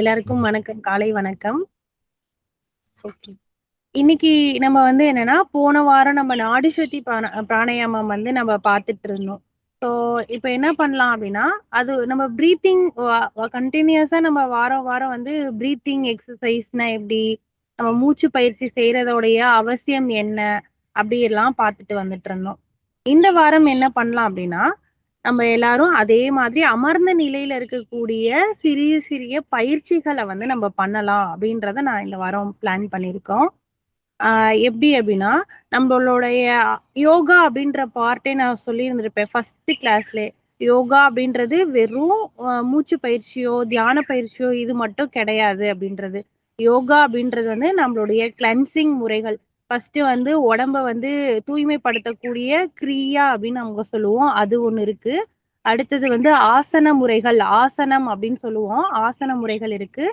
எல்லாருக்கும் வணக்கம், காலை வணக்கம். ஓகே. இன்னைக்கு நம்ம என்னன்னா, போன வாரம் நம்ம நாடி சுத்தி பிராணாயாமம் நம்ம பார்த்துட்டு இருந்தோம். ஸோ இப்ப என்ன பண்ணலாம் அப்படின்னா, அது நம்ம பிரீத்திங் கண்டினியூஸா நம்ம வாரம் வாரம் பிரீத்திங் எக்ஸசைஸ்னா எப்படி, நம்ம மூச்சு பயிற்சி செய்யறதோடைய அவசியம் என்ன, அப்படி எல்லாம் பார்த்துட்டு வந்துட்டு இருந்தோம். இந்த வாரம் என்ன பண்ணலாம் அப்படின்னா, நம்ம எல்லாரும் அதே மாதிரி அமர்ந்த நிலையில இருக்கக்கூடிய சிறிய சிறிய பயிற்சிகளை நம்ம பண்ணலாம் அப்படின்றத நான் இந்த வாரம் பிளான் பண்ணியிருக்கோம். எப்படி அப்படின்னா, நம்மளுடைய யோகா அப்படின்ற பார்ட்டே நான் சொல்லியிருந்திருப்பேன் ஃபர்ஸ்ட் கிளாஸ்ல. யோகா அப்படின்றது வெறும் மூச்சு பயிற்சியோ தியான பயிற்சியோ இது மட்டும் கிடையாது அப்படின்றது. யோகா அப்படின்றது நம்மளுடைய கிளென்சிங் முறைகள். ஃபர்ஸ்ட் உடம்ப தூய்மைப்படுத்தக்கூடிய கிரியா அப்படின்னு அவங்க சொல்லுவோம், அது ஒண்ணு இருக்கு. அடுத்தது ஆசன முறைகள், ஆசனம் அப்படின்னு சொல்லுவோம், ஆசன முறைகள் இருக்கு.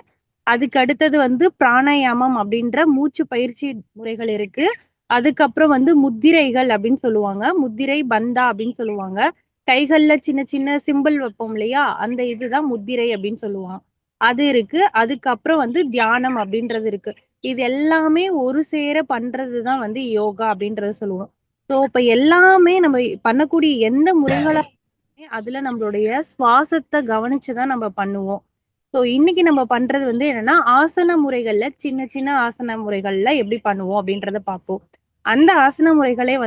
அதுக்கு அடுத்தது பிராணாயாமம் அப்படின்ற மூச்சு பயிற்சி முறைகள் இருக்கு. அதுக்கப்புறம் முத்திரைகள் அப்படின்னு சொல்லுவாங்க, முத்திரை பந்தா அப்படின்னு சொல்லுவாங்க. கைகள்ல சின்ன சின்ன சிம்பிள் வைப்போம் இல்லையா, அந்த இதுதான் முத்திரை அப்படின்னு சொல்லுவாங்க, அது இருக்கு. அதுக்கப்புறம் தியானம் அப்படின்றது இருக்கு. இது எல்லாமே ஒரு சேர பண்றதுதான் யோகா அப்படின்றத சொல்லுவோம். ஸோ இப்ப எல்லாமே நம்ம பண்ணக்கூடிய எந்த முறைகளா அதுல நம்மளுடைய சுவாசத்தை கவனிச்சுதான் நம்ம பண்ணுவோம். ஸோ இன்னைக்கு நம்ம பண்றது என்னன்னா, ஆசன முறைகள்ல சின்ன சின்ன ஆசன முறைகள்ல எப்படி பண்ணுவோம் அப்படின்றத பார்ப்போம். அந்த ஆசன முறைகளே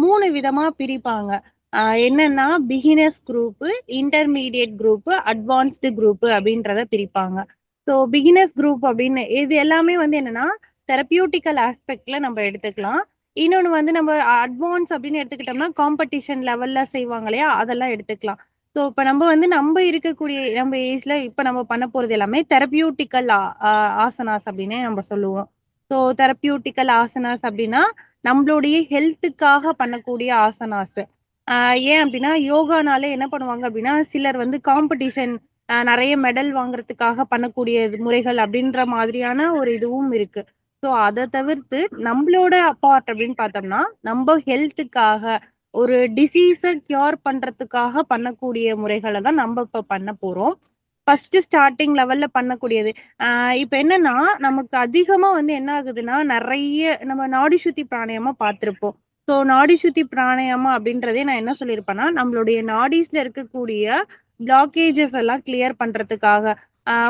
3 விதமா பிரிப்பாங்க. என்னன்னா, beginners group, intermediate group, advanced group அப்படின்றத பிரிப்பாங்க. ஸோ பிகினர்ஸ் குரூப் அப்படின்னு இது எல்லாமே என்னன்னா, தெரபியூட்டிக்கல் ஆஸ்பெக்ட்ல நம்ம எடுத்துக்கலாம். இன்னொன்னு நம்ம அட்வான்ஸ் அப்படின்னு எடுத்துக்கிட்டோம்னா, காம்படிஷன் லெவல்ல செய்வாங்க இல்லையா, அதெல்லாம் எடுத்துக்கலாம். ஸோ இப்ப நம்ம இருக்கக்கூடிய நம்ம ஏஜ்ல இப்ப நம்ம பண்ண போறது எல்லாமே தெரபியூட்டிக்கல் ஆசனாஸ் அப்படின்னு நம்ம சொல்லுவோம். ஸோ தெரபியூட்டிக்கல் ஆசனாஸ் அப்படின்னா நம்மளுடைய ஹெல்த்துக்காக பண்ணக்கூடிய ஆசனாஸ். ஏன் அப்படின்னா, யோகானாலே என்ன பண்ணுவாங்க அப்படின்னா, சிலர் காம்படிஷன் நிறைய மெடல் வாங்குறதுக்காக பண்ணக்கூடிய முறைகள் அப்படின்ற மாதிரியான ஒரு இதுவும் இருக்கு. ஸோ அதை தவிர்த்து நம்மளோட பார்ட் அப்படின்னு பார்த்தோம்னா, நம்ம ஹெல்த்துக்காக ஒரு டிசீஸை கியூர் பண்றதுக்காக பண்ணக்கூடிய முறைகளை தான் நம்ம இப்ப பண்ண போறோம். ஃபர்ஸ்ட் ஸ்டார்டிங் லெவல்ல பண்ணக்கூடியது. இப்ப என்னன்னா, நமக்கு அதிகமா என்ன ஆகுதுன்னா, நிறைய நம்ம நாடி சுத்தி பிராணாயாமம் பார்த்திருப்போம். ஸோ நாடி சுத்தி பிராணாயாமம் அப்படின்றதே நான் என்ன சொல்லியிருப்பேன்னா, நம்மளுடைய நாடிஸ்ல இருக்கக்கூடிய பிளாக்கேஜஸ் எல்லாம் கிளியர் பண்றதுக்காக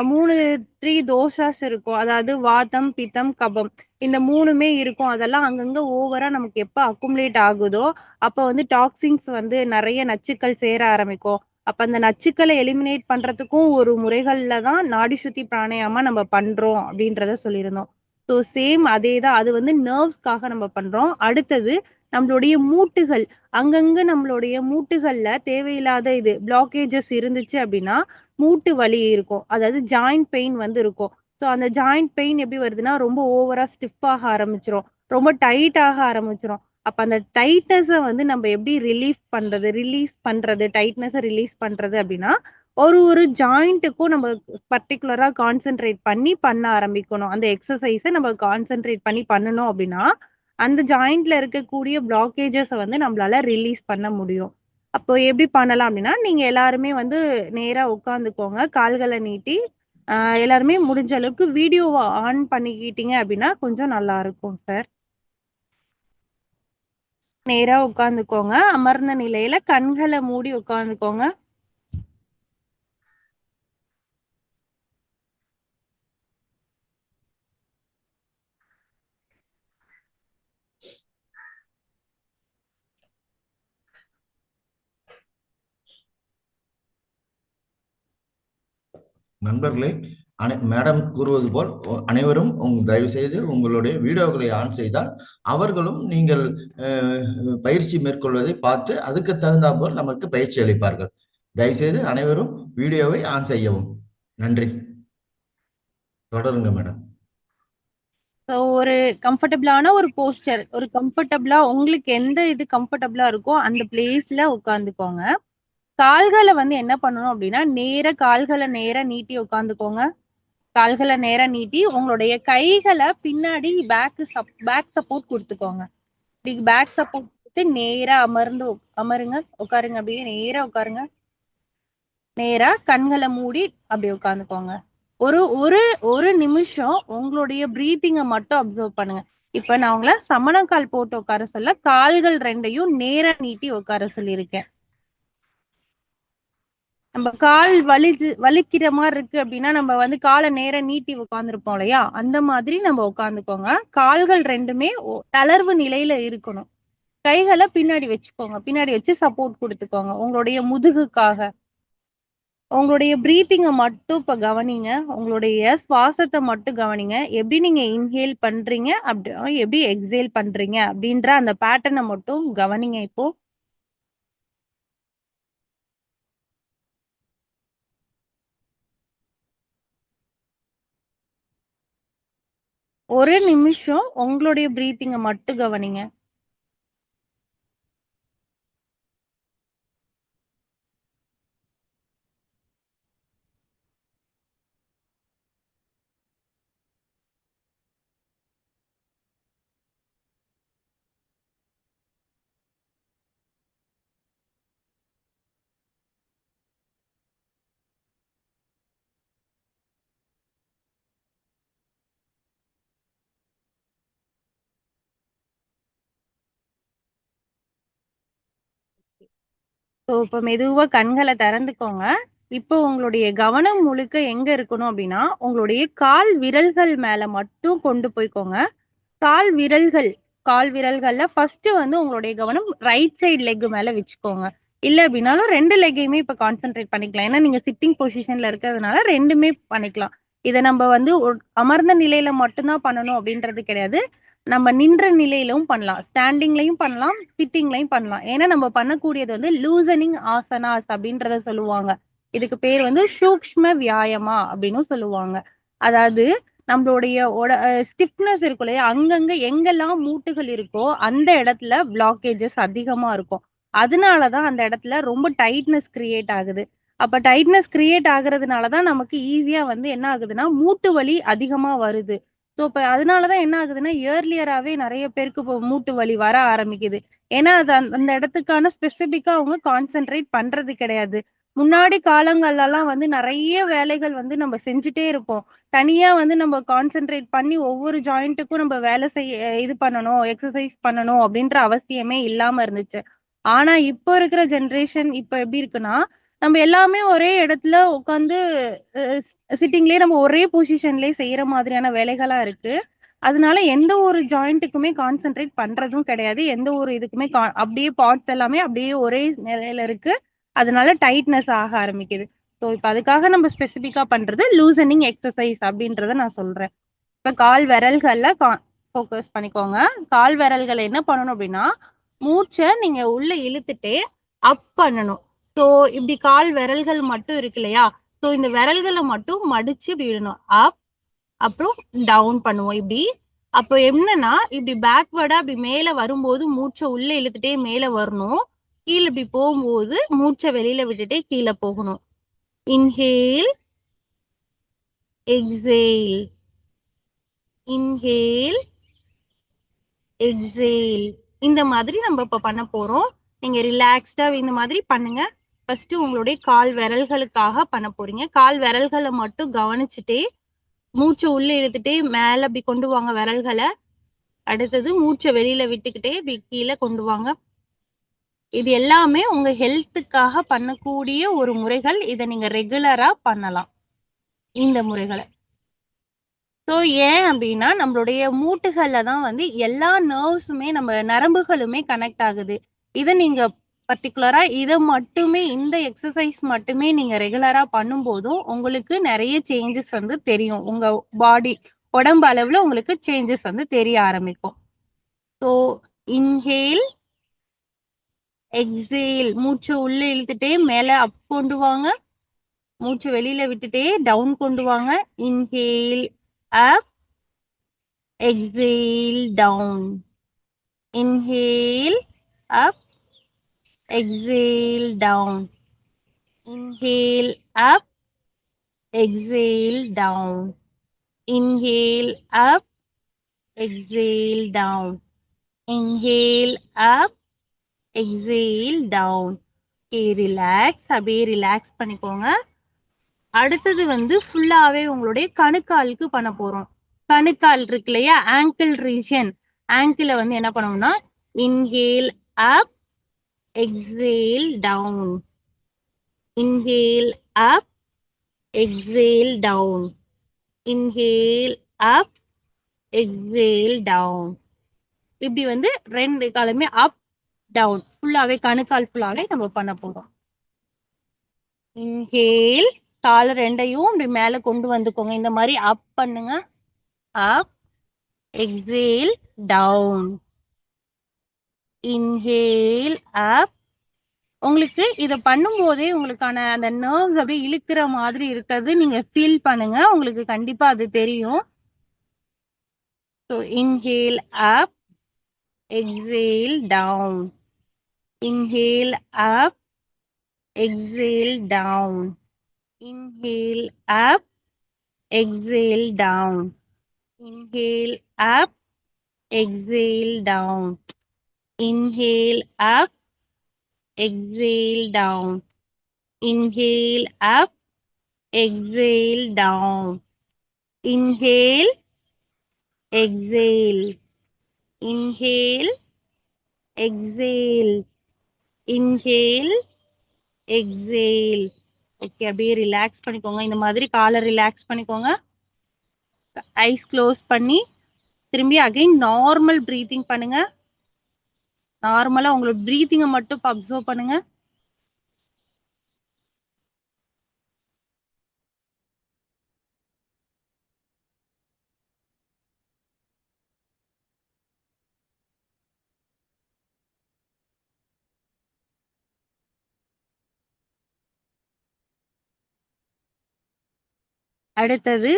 3 தோஷாஸ் இருக்கும். அதாவது வாதம், பித்தம், கபம், இந்த 3மே இருக்கும். அதெல்லாம் அங்கங்க ஓவரா நமக்கு எப்ப அக்குமுலேட் ஆகுதோ அப்ப டாக்ஸின்ஸ் நிறைய நச்சுக்கள் சேர ஆரம்பிக்கும். அப்ப அந்த நச்சுக்களை எலிமினேட் பண்றதுக்கும் ஒரு முறைகள்ல தான் நாடி சுத்தி பிராணாயாமா நம்ம பண்றோம் அப்படின்றத சொல்லியிருந்தோம். ஸோ சேம் அதே தான், அது நர்வ்ஸ்க்காக நம்ம பண்றோம். அடுத்தது நம்மளுடைய மூட்டுகள், அங்கங்க நம்மளுடைய மூட்டுகள்ல தேவையில்லாத இது பிளாக்கேஜஸ் இருந்துச்சு அப்படின்னா மூட்டு வலி இருக்கும், அதாவது ஜாயிண்ட் பெயின் இருக்கும். ஸோ அந்த ஜாயிண்ட் பெயின் எப்படி வருதுன்னா, ரொம்ப ஓவரா ஸ்டிஃப் ஆக ஆரம்பிச்சிரும், ரொம்ப டைட் ஆக ஆரம்பிச்சிரும். அப்ப அந்த டைட்னஸை நம்ம எப்படி ரிலீஸ் பண்றது, டைட்னஸை ரிலீஸ் பண்றது அப்படின்னா, ஒரு ஒரு ஜாயிண்ட்டுக்கும் நம்ம பர்டிகுலரா கான்சென்ட்ரேட் பண்ணி பண்ண ஆரம்பிக்கணும். அந்த எக்ஸசைஸை நம்ம கான்சென்ட்ரேட் பண்ணி பண்ணணும் அப்படின்னா அந்த ஜாயிண்ட்ல இருக்கக்கூடிய பிளாக்கேஜஸை நம்மளால ரிலீஸ் பண்ண முடியும். அப்போ எப்படி பண்ணலாம் அப்படின்னா, நீங்க எல்லாருமே நேரா உட்காந்துக்கோங்க, கால்களை நீட்டி. எல்லாருமே முடிஞ்ச அளவுக்கு வீடியோவை ஆன் பண்ணிக்கிட்டீங்க அப்படின்னா கொஞ்சம் நல்லா இருக்கும் சார். நேரா உட்காந்துக்கோங்க, அமர்ந்த நிலையில கண்களை மூடி உட்காந்துக்கோங்க. நண்பர்களே, மேடம் கூறுவது போல் அனைவரும் தயவு செய்து உங்களுடைய வீடியோக்களை ஆன் செய்தால் அவர்களும் நீங்கள் பயிற்சி மேற்கொள்வதை பார்த்து அதுக்கு தகுந்தா போல் நமக்கு பயிற்சி அளிப்பார்கள். தயவு செய்து அனைவரும் வீடியோவை ஆன் செய்யவும். நன்றி. தொடருங்க மேடம். ஒரு கம்ஃபர்டபுளான ஒரு போஸ்டர், ஒரு கம்ஃபர்டபுளா உங்களுக்கு எந்த இது கம்ஃபர்டபுளா இருக்கோ அந்த பிளேஸ்ல உட்காந்துக்கோங்க. கால்களை என்ன பண்ணணும் அப்படின்னா, கால்களை நேரா நீட்டி உட்காந்துக்கோங்க. கால்களை நேரா நீட்டி உங்களுடைய கைகளை பின்னாடி பேக் சப்போர்ட் கொடுத்துக்கோங்க. பேக் சப்போர்ட் கொடுத்து நேரா அமருங்க, உட்காருங்க. அப்படியே நேரா உட்காருங்க. நேரா கண்களை மூடி அப்படி உட்காந்துக்கோங்க. ஒரு ஒரு ஒரு நிமிஷம் உங்களுடைய பிரீத்திங்கை மட்டும் அப்சர்வ் பண்ணுங்க. இப்ப நான் உங்களை சமணக்கால் போட்டு உட்கார சொல்ல கால்கள் ரெண்டையும் நேரா நீட்டி உட்கார சொல்லியிருக்கேன். நம்ம கால் வலிக்கிற மாதிரி இருக்கு அப்படின்னா நம்ம வந்து காலை நேரம் நீட்டி உட்காந்துருப்போம் இல்லையா, அந்த மாதிரி நம்ம உட்காந்துக்கோங்க. கால்கள் ரெண்டுமே தளர்வு நிலையில இருக்கணும். கைகளை பின்னாடி வச்சுக்கோங்க, பின்னாடி வச்சு சப்போர்ட் கொடுத்துக்கோங்க உங்களுடைய முதுகுக்காக. உங்களுடைய பிரீத்திங்கை மட்டும் இப்ப கவனிங்க. உங்களுடைய சுவாசத்தை மட்டும் கவனிங்க. எப்படி நீங்க இன்ஹேல் பண்றீங்க அப்படி எப்படி எக்ஸேல் பண்றீங்க அப்படின்ற அந்த பேட்டர்னை மட்டும் கவனிங்க. இப்போ ஒரு நிமிஷம் உங்களுடைய பிரீத்திங்கை மட்டும் கவனிங்க. இப்ப மெதுவா கண்களை திறந்துக்கோங்க. இப்போ உங்களுடைய கவனம் முழுக்க எங்க இருக்கணும் அப்படின்னா உங்களுடைய கால் விரல்கள் மேல மட்டும் கொண்டு போய்க்கோங்க. கால் விரல்கள் கால் விரல்கள்ல ஃபர்ஸ்ட் வந்து உங்களுடைய கவனம் ரைட் சைடு லெக் மேல வச்சுக்கோங்க. இல்ல அப்படின்னாலும் ரெண்டு லெக்கையுமே இப்ப கான்சென்ட்ரேட் பண்ணிக்கலாம். ஏன்னா நீங்க சிட்டிங் பொசிஷன்ல இருக்கிறதுனால ரெண்டுமே பண்ணிக்கலாம். இதை நம்ம வந்து அமர்ந்த நிலையில மட்டும்தான் பண்ணணும் அப்படின்றது கிடையாது. நம்ம நின்ற நிலையிலும் பண்ணலாம், ஸ்டாண்டிங்லயும் பண்ணலாம், சிட்டிங்லயும் பண்ணலாம். ஏன்னா நம்ம பண்ணக்கூடியது வந்து லூசனிங் ஆசனாஸ் அப்படின்றத சொல்லுவாங்க. இதுக்கு பேர் வந்து சூக்ஷ்ம வியாயமா அப்படின்னு சொல்லுவாங்க. அதாவது நம்மளுடைய ஸ்டிஃப்னஸ் இருக்கும் இல்லையா, அங்கங்க எங்கெல்லாம் மூட்டுகள் இருக்கோ அந்த இடத்துல பிளாக்கேஜஸ் அதிகமா இருக்கும். அதனாலதான் அந்த இடத்துல ரொம்ப டைட்னஸ் கிரியேட் ஆகுது. அப்ப டைட்னஸ் கிரியேட் ஆகுறதுனாலதான் நமக்கு ஈஸியா வந்து என்ன ஆகுதுன்னா மூட்டு வலி அதிகமா வருது. ஸோ இப்ப அதனாலதான் என்ன ஆகுதுன்னா இயர்லியராவே நிறைய பேருக்கு இப்போ மூட்டு வலி வர ஆரம்பிக்குது. ஏன்னா அது அந்த இடத்துக்கான ஸ்பெசிபிக்கா அவங்க கான்சென்ட்ரேட் பண்றது கிடையாது. முன்னாடி காலங்கள்ல எல்லாம் வந்து நிறைய வேலைகள் வந்து நம்ம செஞ்சுட்டே இருப்போம். தனியா வந்து நம்ம கான்சென்ட்ரேட் பண்ணி ஒவ்வொரு ஜாயிண்ட்டுக்கும் நம்ம வேலை செய்ய இது பண்ணணும், எக்ஸசைஸ் பண்ணணும் அப்படின்ற அவசியமே இல்லாம இருந்துச்சு. ஆனா இப்போ இருக்கிற ஜென்ரேஷன் இப்ப எப்படி இருக்குன்னா நம்ம எல்லாமே ஒரே இடத்துல உட்காந்து சிட்டிங்லயே நம்ம ஒரே பொசிஷன்லயே செய்யற மாதிரியான வேலைகளா இருக்கு. அதனால எந்த ஒரு ஜாயிண்ட்டுக்குமே கான்சென்ட்ரேட் பண்றதும் கிடையாது. எந்த ஒரு இதுக்குமே அப்படியே பார்ட்ஸ் எல்லாமே அப்படியே ஒரே நிலையில இருக்கு. அதனால டைட்னஸ் ஆக ஆரம்பிக்குது. ஸோ இப்ப அதுக்காக நம்ம ஸ்பெசிபிக்கா பண்றது லூசனிங் எக்ஸசைஸ் அப்படின்றத நான் சொல்றேன். இப்ப கால் விரல்கள்ல ஃபோக்கஸ் பண்ணிக்கோங்க. கால் விரல்களை என்ன பண்ணணும் அப்படின்னா மூச்சை நீங்க உள்ள இழுத்துட்டே அப் பண்ணணும். ஸோ இப்படி கால் விரல்கள் மட்டும் இருக்கு இல்லையா, ஸோ இந்த விரல்களை மட்டும் மடிச்சு இப்படி விடணும். அப், அப்புறம் டவுன் பண்ணுவோம் இப்படி. அப்போ என்னன்னா இப்படி பேக்வேர்டா இப்படி மேல வரும்போது மூச்சை உள்ள இழுத்துட்டே மேல வரணும். கீழே இப்படி போகும்போது மூச்சை வெளியில விட்டுட்டே கீழே போகணும். Inhale, exhale, inhale, exhale. இந்த மாதிரி நம்ம இப்ப பண்ண போறோம். நீங்க ரிலாக்ஸ்டா இந்த மாதிரி பண்ணுங்க. ஃபர்ஸ்ட் உங்களுடைய கால் விரல்களுக்காக பண்ண போறீங்க. கால் விரல்களை மட்டும் கவனிச்சுட்டே மூச்சை உள்ள இழுத்துட்டே மேல அப்படி கொண்டு வாங்க விரல்களை. அடுத்தது மூச்சை வெளியில விட்டுக்கிட்டே இப்படி கீழே கொண்டு வாங்க. இது எல்லாமே உங்க ஹெல்த்துக்காக பண்ணக்கூடிய ஒரு முறைகள். இதை நீங்க ரெகுலரா பண்ணலாம் இந்த முறைகளை. ஸோ ஏன் அப்படின்னா நம்மளுடைய மூட்டுகள்ல தான் வந்து எல்லா நர்வ்ஸுமே நம்ம நரம்புகளுமே கனெக்ட் ஆகுது. இதை நீங்க பர்டிகுலரா இதை மட்டுமே இந்த எக்ஸசைஸ் மட்டுமே நீங்க ரெகுலரா பண்ணும்போதும் உங்களுக்கு நிறைய சேஞ்சஸ் வந்து தெரியும். உங்க பாடி உடம்பு அளவுல உங்களுக்கு சேஞ்சஸ் வந்து தெரிய ஆரம்பிக்கும். So inhale, exhale. மூச்சு உள்ள இழுத்துட்டே மேல அப் கொண்டு வாங்க. மூச்சு வெளியில விட்டுட்டே டவுன் கொண்டு வாங்க. Inhale up, exhale down. Inhale up, exhale down. Inhale up, exhale down. Inhale up, exhale down. Inhale up, exhale down. Okay, relax. அப்படியே ரிலாக்ஸ் பண்ணிக்கோங்க. அடுத்தது வந்து ஃபுல்லாவே உங்களுடைய கணுக்காலுக்கு பண்ண போறோம். கணுக்கால் இருக்கு இல்லையா, ஆங்கிள் ரீஜன். ஆங்கிள வந்து என்ன பண்ணணும்னா inhale up, exhale down, inhale up, exhale down, inhale up, exhale down. இப்படி வந்து 2 காலுமே அப் டவுன் ஃபுல்லாவே கணுக்கால் ஃபுல்லாவே நம்ம பண்ண போறோம். இன்ஹேல், கால 2யும் இப்படி மேல கொண்டு வந்துக்கோங்க. இந்த மாதிரி அப் பண்ணுங்க. அப், எக்ஸேல் டவுன், இன்ஹேல் அப். உங்களுக்கு இத பண்ணும்போதே உங்களுக்கான அந்த நர்வ்ஸ் அப்படியே இழுக்கிற மாதிரி இருக்கிறது நீங்க ஃபீல் பண்ணுங்க. உங்களுக்கு கண்டிப்பா அது தெரியும். So inhale up, exhale down, inhale up, exhale down, inhale up, exhale down, inhale up, exhale down, inhale up, exhale down, inhale up, exhale down, inhale, exhale, inhale, exhale, inhale, exhale. Okay, அப்படியே relax பண்ணிக்கோங்க. இந்த மாதிரி காலை relax பண்ணிக்கோங்க. Ice close பண்ணி திரும்பி again normal breathing பண்ணுங்க. நார்மலா உங்களோட ப்ரீத்திங்கை மட்டும் அப்சர்வ் பண்ணுங்க. அடுத்தது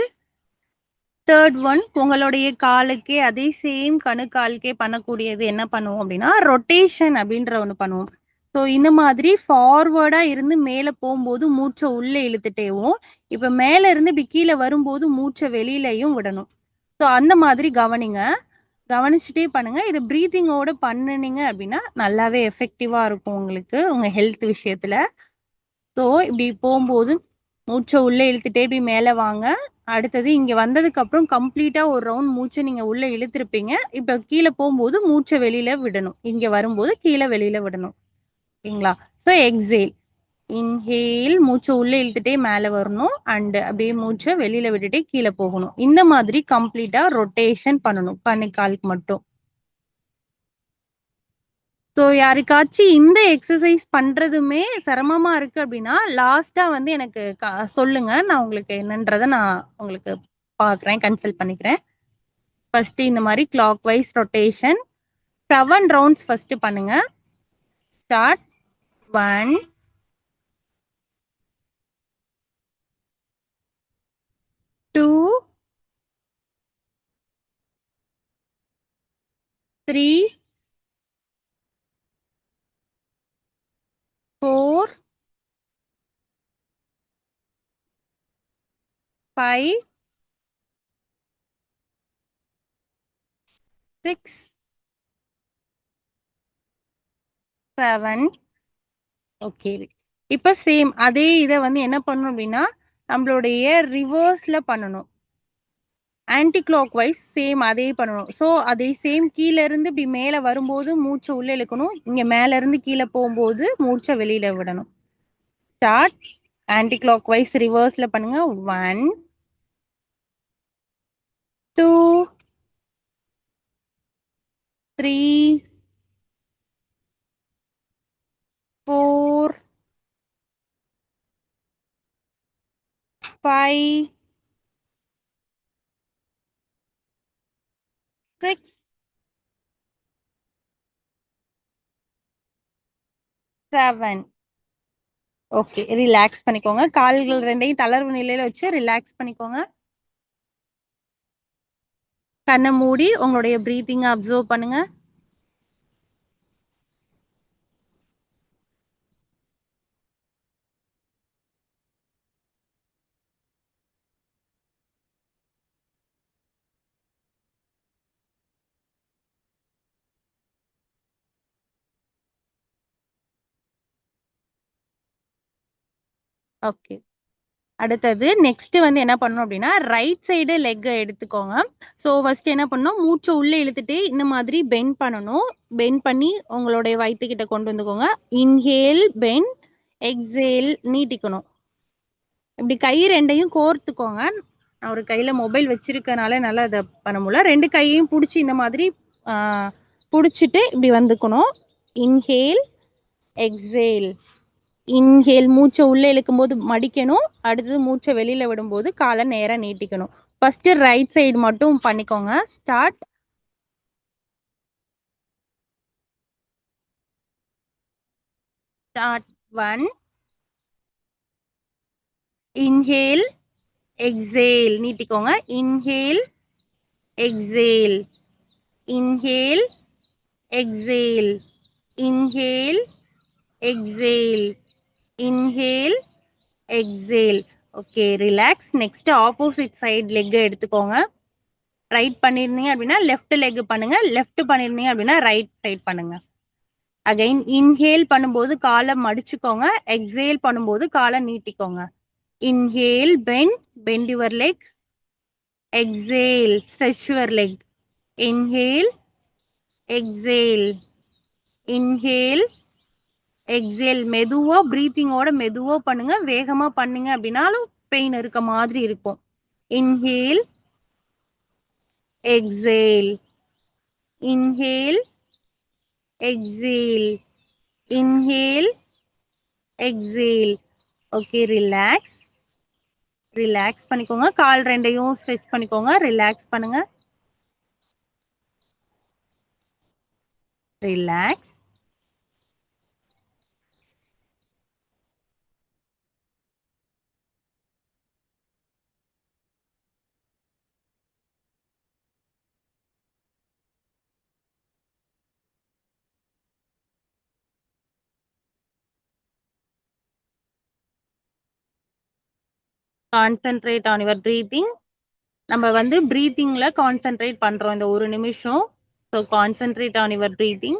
தேர்ட் ஒன், உங்களுடைய காலுக்கே அதே சேம் கணுக்காலுக்கே பண்ணக்கூடியது என்ன பண்ணுவோம் அப்படின்னா ரொட்டேஷன் அப்படின்ற ஒன்று பண்ணுவோம். ஸோ இந்த மாதிரி ஃபார்வர்டா இருந்து மேலே போகும்போது மூச்சை உள்ள இழுத்துட்டேவும், இப்போ மேலே இருந்து இப்படி கீழே வரும்போது மூச்சை வெளியிலையும் விடணும். ஸோ அந்த மாதிரி கவனிங்க. கவனிச்சுட்டே பண்ணுங்க. இது ப்ரீத்திங்கோட பண்ணுனீங்க அப்படின்னா நல்லாவே எஃபெக்டிவா இருக்கும் உங்களுக்கு உங்க ஹெல்த் விஷயத்துல. ஸோ இப்படி போகும்போது மூச்சை உள்ள இழுத்துட்டே இப்படி மேலே வாங்க. அடுத்தது இங்க வந்ததுக்கு அப்புறம் கம்ப்ளீட்டா ஒரு ரவுண்ட் மூச்சை நீங்க உள்ள இழுத்திருப்பீங்க. இப்ப கீழே போகும்போது மூச்சை வெளியில விடணும். இங்க வரும்போது கீழே வெளியில விடணும். ஓகேங்களா? ஸோ எக்ஸேல், இன்ஹேல், மூச்சை உள்ள இழுத்துட்டே மேலே வரணும். அண்ட் அப்படியே மூச்சை வெளியில விட்டுட்டே கீழே போகணும். இந்த மாதிரி கம்ப்ளீட்டா ரொட்டேஷன் பண்ணணும் கணுக்காலுக்கு மட்டும். ஸோ யாருக்காச்சும் இந்த எக்ஸசைஸ் பண்றதுமே சிரமமா இருக்கு அப்படின்னா லாஸ்டா வந்து எனக்கு சொல்லுங்க. நான் உங்களுக்கு என்னன்றதை நான் உங்களுக்கு பார்க்குறேன், கன்சல்ட் பண்ணிக்கிறேன். ஃபர்ஸ்ட் இந்த மாதிரி clockwise rotation 7 rounds first பண்ணுங்க. ஸ்டார்ட். 1, 2, 3, 4, 5, 6, 7. ஓகே. இப்போ சேம் அதே இதை வந்து என்ன பண்ணணும் அப்படின்னா நம்மளுடைய ரிவர்ஸ்ல பண்ணணும். ஆன்டி கிளாக் வைஸ் சேம் அதே பண்ணணும். ஸோ அதே சேம் கீழே இருந்து இப்படி மேலே வரும்போது மூச்சை உள்ள இழுக்கணும். இங்க மேல இருந்து கீழே போகும்போது மூச்சை வெளியில விடணும். ஸ்டார்ட். ஆன்டி கிளாக் வைஸ் ரிவர்ஸ்ல பண்ணுங்க. 1, 2, 3, 4, 5, 6, 7. ஓகே, ரிலாக்ஸ் பண்ணிக்கோங்க. கால்கள் 2யும் தளர்வு நிலையில வச்சு ரிலாக்ஸ் பண்ணிக்கோங்க. கண்ணை மூடி உங்களுடைய பிரீத்திங்கை அப்சர்வ் பண்ணுங்க. ஓகே. அடுத்தது நெக்ஸ்ட் வந்து என்ன பண்ணணும் அப்படின்னா ரைட் சைடு லெக் எடுத்துக்கோங்க. ஸோ ஃபர்ஸ்ட் என்ன பண்ணணும், மூச்சை உள்ள இழுத்துட்டு இந்த மாதிரி பெண்ட் பண்ணணும். பெண்ட் பண்ணி உங்களுடைய வயிற்றுக்கிட்ட கொண்டு வந்துக்கோங்க. இன்ஹேல் பெண்ட், எக்ஸேல் நீட்டிக்கணும். இப்படி கை ரெண்டையும் கோர்த்துக்கோங்க. நான் ஒரு கையில மொபைல் வச்சிருக்கனால நல்லா அதை பண்ண முடியல. ரெண்டு கையையும் பிடிச்சி இந்த மாதிரி பிடிச்சிட்டு இப்படி வந்துக்கணும். Inhale exhale. இன்ஹேல் மூச்சை உள்ள இழுக்கும் போது மடிக்கணும். அடுத்தது மூச்சை வெளியில விடும்போது காலை நேரா நீட்டிக்கணும். ஃபர்ஸ்ட் ரைட் சைடு மட்டும் பண்ணிக்கோங்க. ஸ்டார்ட். ஸ்டார்ட். 1. இன்ஹேல் எக்ஸேல் நீட்டிக்கோங்க. Inhale exhale. Inhale exhale. Inhale exhale. Inhale exhale. Okay, relax. Next opposite side leg எடுத்துக்கோங்க. ரைட் பண்ணிருந்தீங்க அப்படின்னா லெஃப்ட் லெக் பண்ணுங்க. லெஃப்ட் பண்ணிருந்தீங்க அப்படின்னா ரைட் சைடு பண்ணுங்க. அகைன் இன்ஹேல் பண்ணும்போது காலை மடிச்சுக்கோங்க. எக்ஸேல் பண்ணும்போது காலை நீட்டிக்கோங்க. Inhale bend, bend your leg. Exhale stretch your leg. Inhale exhale. Inhale exhale. மெதுவா பிரீத்திங்கோட மெதுவா பண்ணுங்க. வேகமா பண்ணீங்க அப்படின்னாலும் பெயின் இருக்க மாதிரி இருக்கும். Inhale exhale. Inhale exhale. Inhale exhale. Okay, relax. Relax பண்ணிக்கோங்க. கால் ரெண்டையும் ஸ்ட்ரெச் பண்ணிக்கோங்க. ரிலாக்ஸ் பண்ணுங்க. Relax. Concentrate on your breathing. நம்ம வந்து பிரீத்திங்ல கான்சென்ட்ரேட் பண்றோம் இந்த ஒரு நிமிஷம். So concentrate on your breathing.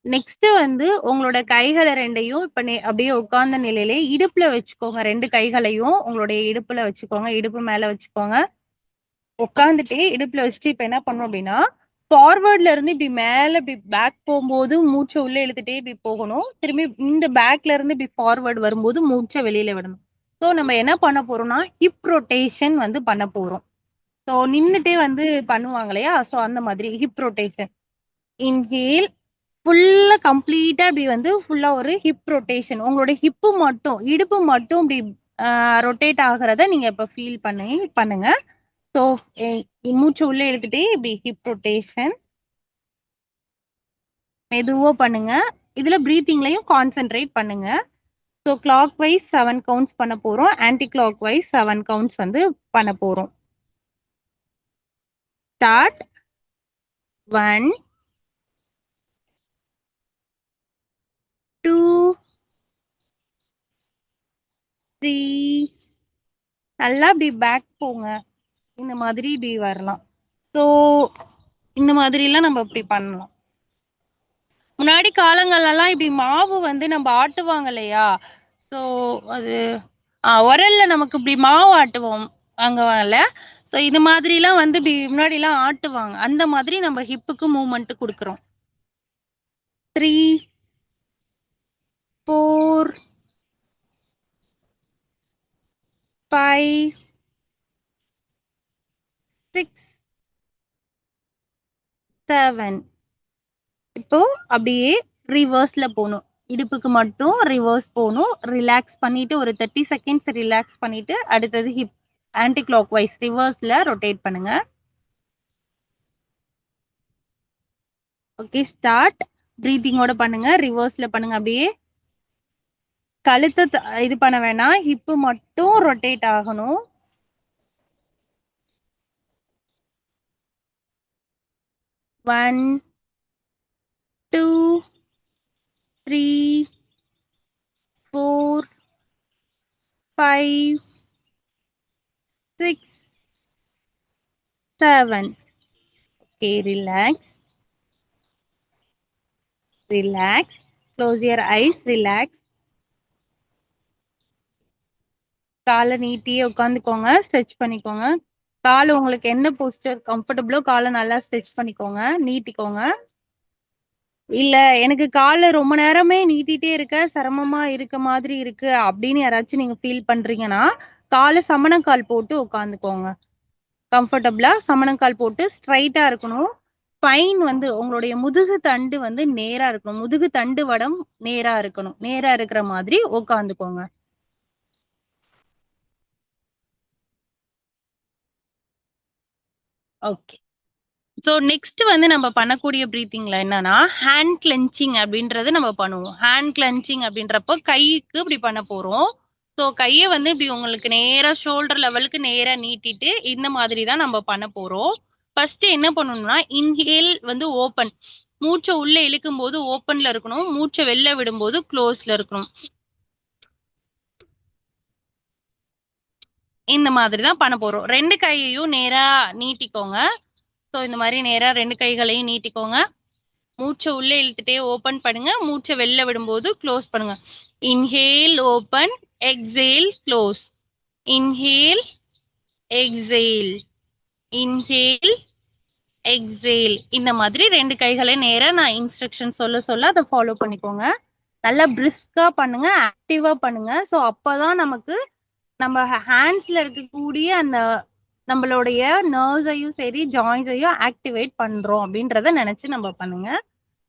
Next வந்து உங்களோட கைகளை ரெண்டையும் இப்ப அப்படியே உட்கார்ந்த நிலையிலே இடுப்புல வச்சுக்கோங்க. ரெண்டு கைகளையும் உங்களுடைய இடுப்புல வச்சுக்கோங்க. இடுப்பு மேல வச்சுக்கோங்க. உட்காந்துட்டே இடுப்புல வச்சுட்டு இப்ப என்ன பண்ணணும் அப்படின்னா ஃபார்வர்ட்ல இருந்து இப்படி மேல இப்படி பேக் போகும்போது மூச்சை உள்ள இழுத்துட்டே இப்படி போகணும். திரும்பி இந்த பேக்ல இருந்து இப்படி ஃபார்வர்ட் வரும்போது மூச்சை வெளியில விடணும். ஸோ நம்ம என்ன பண்ண போறோம்னா ஹிப் ரொட்டேஷன் வந்து பண்ண போறோம். ஸோ நின்னுட்டே வந்து பண்ணுவாங்க இல்லையா, ஸோ அந்த மாதிரி ஹிப் ரொட்டேஷன். இன்ஹேல் ஃபுல்லா கம்ப்ளீட்டா இப்படி வந்து ஃபுல்லா ஒரு ஹிப் ரொட்டேஷன். உங்களோட ஹிப்பு மட்டும் இடுப்பு மட்டும் இப்படி ரொட்டேட் ஆகுறத நீங்க இப்ப ஃபீல் பண்ணுங்க. ஸோ மூச்சு உள்ள இழுத்துட்டே இப்படி ஹிப் ரொட்டேஷன் மெதுவா பண்ணுங்க. இதுல பிரீத்திங்லயும் கான்சென்ட்ரேட் பண்ணுங்க. ஸோ கிளாக் வைஸ் 7 கவுண்ட்ஸ் பண்ண போறோம். ஆன்டி கிளாக் வைஸ் 7 கவுண்ட்ஸ் வந்து பண்ண போறோம். ஸ்டார்ட். 1, 2, 3. நல்லா இப்படி பேக் போங்க. இந்த மாதிரி இப்படி வரலாம். ஸோ இந்த மாதிரி எல்லாம் நம்ம இப்படி பண்ணலாம். முன்னாடி காலங்கள்லாம் இப்படி மாவு வந்து நம்ம ஆட்டுவாங்க இல்லையா, ஸோ அது உரல்ல நமக்கு இப்படி மாவு ஆட்டுவோம் வாங்குவாங்கல்ல. ஸோ இது மாதிரிலாம் வந்து இப்படி முன்னாடிலாம் ஆட்டுவாங்க. அந்த மாதிரி நம்ம ஹிப்புக்கு மூவ்மெண்ட் கொடுக்குறோம். 3, 4, 5, 6, 7. இப்போ அப்படியே ரிவர்ஸ்ல போகணும். இடுப்புக்கு மட்டும் ரிவர்ஸ் போகணும். ரிலாக்ஸ் பண்ணிட்டு ஒரு 30 செகண்ட்ஸ் ரிலாக்ஸ் பண்ணிட்டு அடுத்தது ஹிப் ஆன்டி கிளாக் வைஸ் ரிவர்ஸ்ல ரொட்டேட் பண்ணுங்க. Okay, start. பிரீத்திங்கோட பண்ணுங்க. ரிவர்ஸ்ல பண்ணுங்க. அப்படியே கழுத்தை இது பண்ண வேணாம், ஹிப்பு மட்டும் ரொட்டேட் ஆகணும். 1, 2, 3, 4, 5, 6, 7. Okay, relax. Relax. Close your eyes. Relax. காலை நீட்டியே உட்காந்துக்கோங்க. ஸ்ட்ரெச் பண்ணிக்கோங்க. கால் உங்களுக்கு எந்த போஸ்டர் கம்ஃபர்டபுளோ காலை நல்லா ஸ்ட்ரெச் பண்ணிக்கோங்க. நீட்டிக்கோங்க. இல்ல எனக்கு காலை ரொம்ப நேரமே நீட்டிட்டே இருக்க சிரமமா இருக்க மாதிரி இருக்கு அப்படின்னு யாராச்சும் நீங்க ஃபீல் பண்றீங்கன்னா காலை சமணக்கால் போட்டு உட்காந்துக்கோங்க. கம்ஃபர்டபுளா சமணக்கால் போட்டு ஸ்ட்ரைட்டா இருக்கணும். ஸ்பைன் வந்து உங்களுடைய முதுகு தண்டு வந்து நேரா இருக்கணும். முதுகு தண்டு வடம் நேரா இருக்கணும். நேரா இருக்கிற மாதிரி உட்காந்துக்கோங்க. ஓகே. ஸோ நெக்ஸ்ட் வந்து நம்ம பண்ணக்கூடிய ப்ரீத்திங்ல என்னன்னா ஹேண்ட் கிளென்ச்சிங் அப்படின்றது நம்ம பண்ணுவோம். ஹேண்ட் கிளென்ச்சிங் அப்படின்றப்போ கைக்கு இப்படி பண்ண போறோம். ஸோ கையை வந்து இப்படி உங்களுக்கு நேரா ஷோல்டர் லெவலுக்கு நேரா நீட்டிட்டு இந்த மாதிரி தான் நம்ம பண்ண போறோம். ஃபர்ஸ்ட் என்ன பண்ணணும்னா இன்ஹேல் வந்து ஓப்பன், மூச்சை உள்ள இழுக்கும் போது ஓப்பன்ல இருக்கணும். மூச்சை வெளில விடும்போது க்ளோஸ்ல இருக்கணும். இந்த மாதிரி தான் பண்ண போறோம். ரெண்டு கையையும் நேரா நீட்டிக்கோங்க. ஸோ இந்த மாதிரி நேரா ரெண்டு கைகளையும் நீட்டிக்கோங்க. மூச்சை உள்ள இழுத்துட்டே ஓபன் பண்ணுங்க. மூச்சை வெளில விடும்போது க்ளோஸ் பண்ணுங்க. Inhale open, exhale close. Inhale, exhale, inhale, exhale. இந்த மாதிரி ரெண்டு கைகளை நேரா நான் இன்ஸ்ட்ரக்ஷன் சொல்ல சொல்ல அதை ஃபாலோ பண்ணிக்கோங்க. நல்லா பிரிஸ்கா பண்ணுங்க, ஆக்டிவா பண்ணுங்க. ஸோ அப்பதான் நமக்கு நம்ம ஹேண்ட்ஸ்ல இருக்கக்கூடிய அந்த நம்மளுடைய நர்வ்ஸையும் சரி ஜாயின்ஸையும் ஆக்டிவேட் பண்றோம் அப்படின்றத நினைச்சு நம்ம பண்ணுங்க.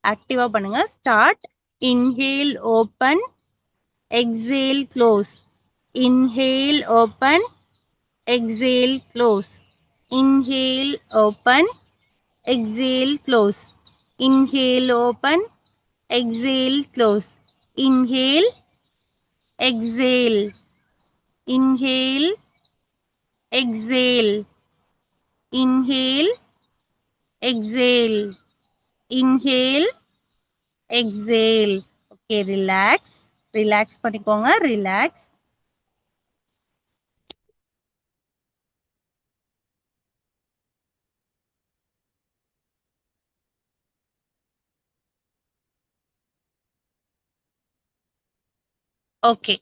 ஆக்டிவா பண்ணுங்க. Start. Inhale open, exhale close. Inhale open, exhale close. Inhale open, exhale close. Inhale open, exhale close. Inhale, exhale, inhale, exhale, inhale, exhale, inhale, exhale. Okay, relax. Relax பண்ணிக்கோங்க. ரிலாக்ஸ். ஓகே,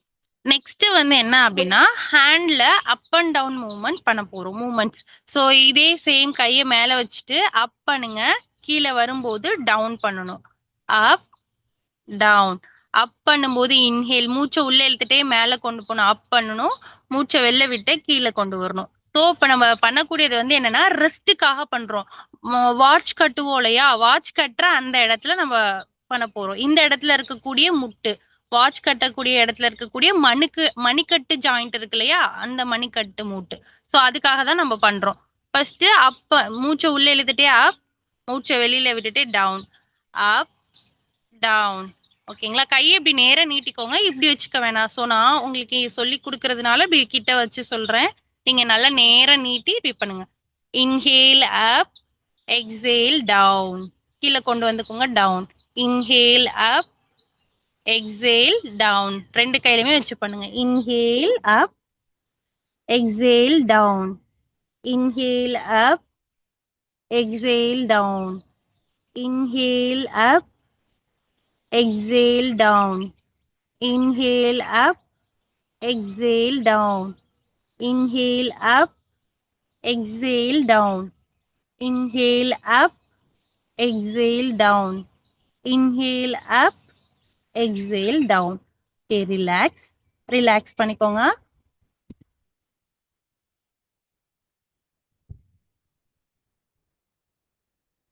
நெக்ஸ்ட் வந்து என்ன அப்படின்னா ஹேண்ட்ல up and down movement பண்ண போறோம். Movements. So இதே same கையை மேல வச்சுட்டு அப் பண்ணுங்க. கீழே வரும்போது டவுன் பண்ணணும். அப், டவுன். அப் பண்ணும்போது இன்ஹேல், மூச்சை உள்ள இழுத்துட்டே மேல கொண்டு போகணும். அப் பண்ணணும். மூச்சை வெளில விட்டு கீழே கொண்டு வரணும். ஸோ இப்ப நம்ம பண்ணக்கூடியது வந்து என்னன்னா ரெஸ்ட்டுக்காக பண்றோம். வாட்ச் கட்டுவோம் இல்லையா, வாட்ச் கட்டுற அந்த இடத்துல நம்ம பண்ண போறோம். இந்த இடத்துல இருக்கக்கூடிய முட்டு, வாட்ச் கட்டக்கூடிய இடத்துல இருக்கக்கூடிய மணிக்கட்டு ஜாயிண்ட் இருக்கு இல்லையா, அந்த மணிக்கட்டு மூட்டு. ஸோ அதுக்காக தான் நம்ம பண்றோம். ஃபர்ஸ்ட் அப்ப மூச்சை உள்ள இழுத்துட்டே அப், மூச்சை வெளியில விட்டுட்டு டவுன். அப், டவுன். ஓகேங்களா? கையை இப்படி நேரா நீட்டிக்கோங்க. இப்படி வச்சுக்க வேணாம். ஸோ நான் உங்களுக்கு சொல்லி கொடுக்கறதுனால இப்படி கிட்ட வச்சு சொல்றேன். நீங்க நல்லா நேரா நீட்டி இப்படி பண்ணுங்க. Inhale up, exhale down. கீழே கொண்டு வந்துக்கோங்க. Down. Inhale up, exhale down. ரெண்டு கையிலுமே வச்சு பண்ணுங்க. Inhale up, exhale down. Inhale up, exhale down. Inhale up, exhale down. Inhale up, exhale down. Inhale up, exhale down. Inhale up, exhale down. Inhale up, exhale down. Okay, relax. Relax பண்ணிக்கோங்க.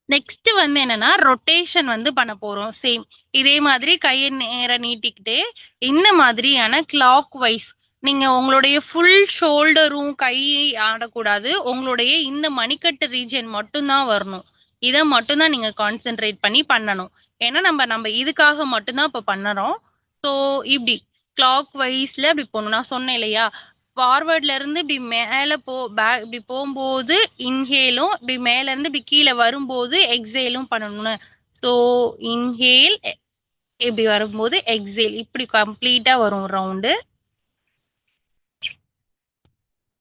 Next வந்து என்னன்னா rotation வந்து பண்ண போறோம். Same இதே மாதிரி கையை நேரா நீட்டிக்கிட்டு இந்த மாதிரியான கிளாக் வைஸ் நீங்க உங்களுடைய ஃபுல் ஷோல்டரும் கை ஆடக்கூடாது. உங்களுடைய இந்த மணிக்கட்டு ரீஜன் மட்டும்தான் வரணும். இதை மட்டும்தான் நீங்க கான்சென்ட்ரேட் பண்ணி பண்ணணும். ஏன்னா நம்ம இதுக்காக மட்டும்தான் இப்ப பண்ணறோம். ஸோ இப்படி கிளாக் வைஸ்ல இப்படி போகணும். நான் சொன்னேன் இல்லையா, ஃபார்வர்ட்ல இருந்து இப்படி மேல இப்படி போகும்போது இன்ஹேலும், இப்படி மேல இருந்து இப்படி கீழே வரும்போது எக்ஸேலும் பண்ணணும்னு. ஸோ இன்ஹேல், இப்படி வரும்போது எக்ஸேல், இப்படி கம்ப்ளீட்டா வரும் ரவுண்டு.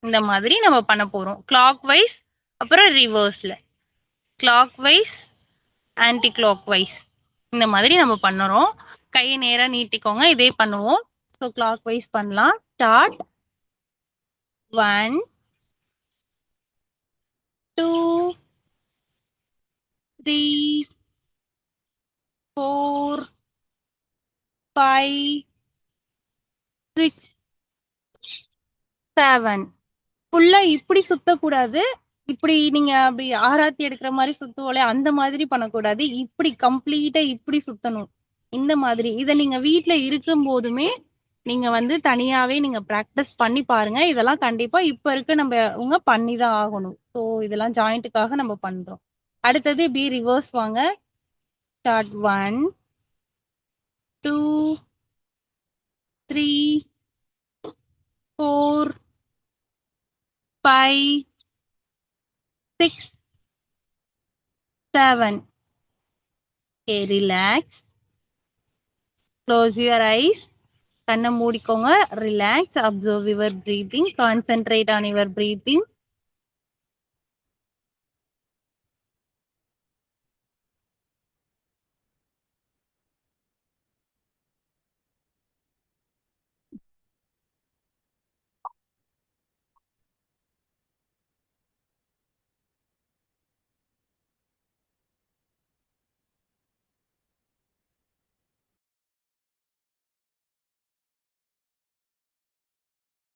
இந்த மாதிரி நம்ம பண்ண போறோம். கிளாக் வைஸ் அப்புறம் ரிவர்ஸ்ல, clockwise anticlockwise இந்த மாதிரி நம்ம பண்ணுறோம். கையை நேரா நீட்டிக்கோங்க. இதே பண்ணுவோம். ஸோ கிளாக் வைஸ் பண்ணலாம். ஸ்டார்ட். 1 2 3 4 5 6 7. ஃபுல்லா இப்படி சுத்தக்கூடாது. இப்படி நீங்க அப்படி ஆராத்தி எடுக்கிற மாதிரி சுத்துவோல, அந்த மாதிரி பண்ணக்கூடாது. இப்படி கம்ப்ளீட்டா இப்படி சுத்தணும். இந்த மாதிரி இதை நீங்க வீட்ல இருக்கும் போதுமே நீங்க வந்து தனியாவே நீங்க பிராக்டிஸ் பண்ணி பாருங்க. இதெல்லாம் கண்டிப்பா இப்ப இருக்க நம்ம பண்ணிதான் ஆகணும். ஸோ இதெல்லாம் ஜாயிண்ட்டுக்காக நம்ம பண்றோம். அடுத்தது இப்படி ரிவர்ஸ் வாங்க. Start. 1 2 3 4 5 6 7. Okay, relax. Close your eyes. கண்ணை மூடிக்கோங்க. Relax. Observe your breathing. Concentrate on your breathing.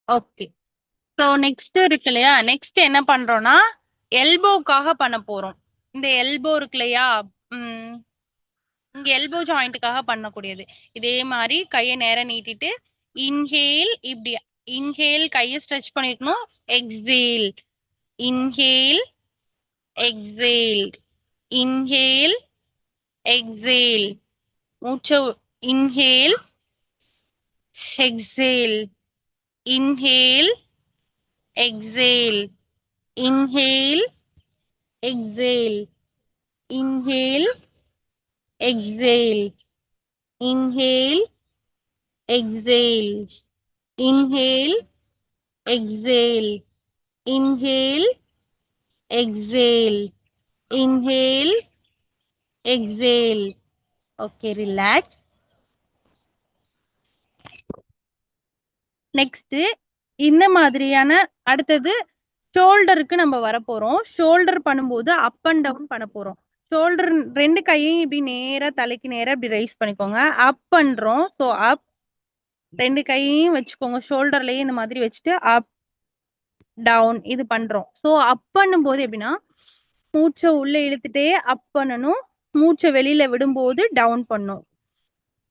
Okay. So next இருக்கு இல்லையா, நெக்ஸ்ட் என்ன பண்றோம்னா எல்போக்காக பண்ண போறோம். இந்த எல்போ இருக்கு இல்லையா, இங்க எல்போ ஜாயிண்ட்டுக்காக பண்ணக்கூடியது. இதே மாதிரி கையை நேரம் நீட்டிட்டு இன்ஹேல், இப்படி இன்ஹேல் கையை ஸ்ட்ரெச் பண்ணிக்கணும். Exhale, inhale exhale, inhale exhale. மூச்சு inhale exhale, inhale exhale, inhale exhale, inhale exhale, inhale exhale, inhale exhale, inhale exhale, inhale exhale. Okay, relax. Next இந்த மாதிரியான அடுத்தது ஷோல்டருக்கு நம்ம வர போறோம். ஷோல்டர் பண்ணும்போது அப் அண்ட் டவுன் பண்ண போறோம். ஷோல்டர் ரெண்டு கையையும் இப்படி நேரா தலைக்கு நேரா இப்படி ரைஸ் பண்ணிக்கோங்க. அப் பண்றோம். ஸோ அப், ரெண்டு கையையும் வச்சுக்கோங்க. ஷோல்டர்லயே இந்த மாதிரி வச்சுட்டு அப் டவுன் இது பண்றோம். ஸோ அப் பண்ணும்போது எப்படின்னா மூச்சை உள்ள இழுத்துட்டே அப் பண்ணணும். மூச்சை வெளியில விடும்போது டவுன் பண்ணும்.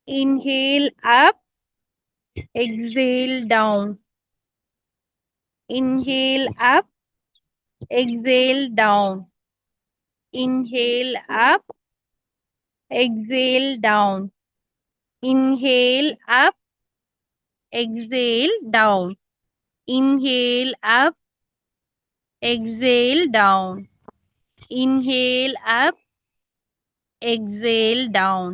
Inhale up, exhale down. Inhale up, exhale down. Inhale up, exhale down. Inhale up, exhale down. Inhale up, exhale down. Inhale up, exhale down.